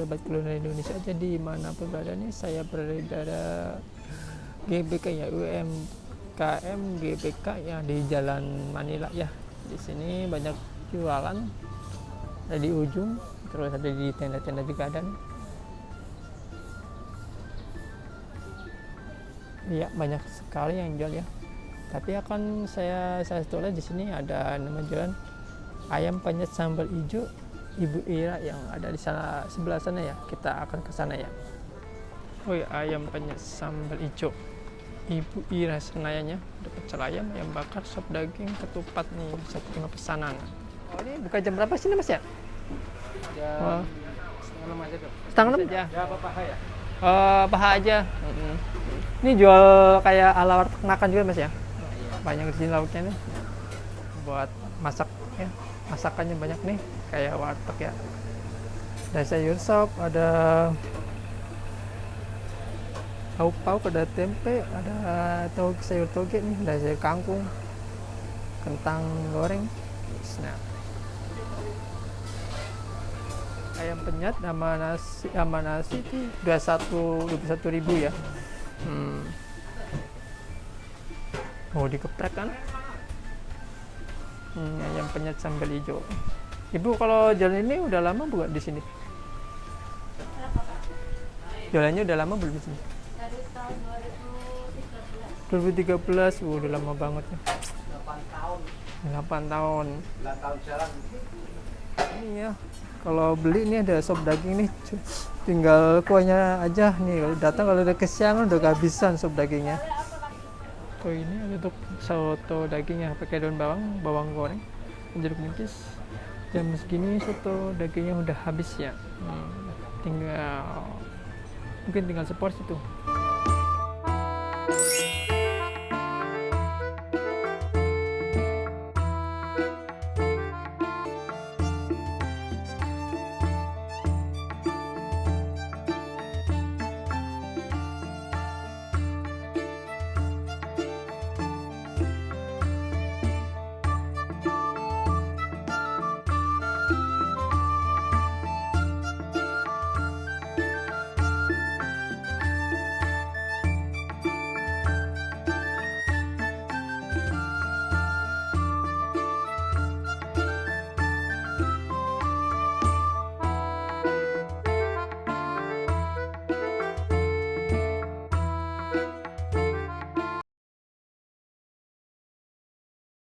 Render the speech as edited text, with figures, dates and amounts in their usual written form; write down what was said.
sobat kuliner Indonesia aja dimanapun berada nih. Saya berada GBK ya, UMKM GBK ya, di Jalan Manila ya. Di sini banyak jualan, ada di ujung, terus ada di tenda-tenda juga ada nih. Iya, banyak sekali yang jual ya. Tapi akan saya satu lihat di sini ada nama jualan ayam penyet sambal hijau Ibu Ira yang ada di sana, sebelah sana ya. Kita akan ke sana ya. Oh ya, ayam penyet sambal hijau Ibu Ira Senayannya. Ada pecel ayam, ayam bakar, sop daging, ketupat nih, bisa terima pesanan. Oh, ini buka jam berapa sih mas ya? Jam setengah 6 aja tuh. Setengah 6 aja. Ya, apa paha ya? Paha aja. Ini jual kayak ala warteg makan juga mas ya? Banyak di sini lauknya nih. Buat masak ya. Masakannya banyak nih, kayak warteg ya. Ada sayur sop, ada tahu pauk, ada tempe, ada sayur toge nih, ada sayur kangkung, kentang goreng. Nah, ayam penyet sama nasi itu 21.000 ya. Oh, dikeprek kan? Ayam penyet sambal hijau. Ibu kalau jalan ini udah lama bukan di sini? Jalannya udah lama belum di sini? Dari tahun 2013, 2013. udah lama banget ya. 8 tahun. 8 tahun. 9 tahun jalan. Ini ya. Kalau beli ini ada sop daging nih. Tinggal kuahnya aja nih. Kalau datang kalau udah kesiangan udah kehabisan sop dagingnya. Oh, ini ada untuk soto dagingnya pakai daun bawang goreng, jeruk nipis. Jam segini soto dagingnya udah habis ya. Mungkin tinggal seporsi tuh.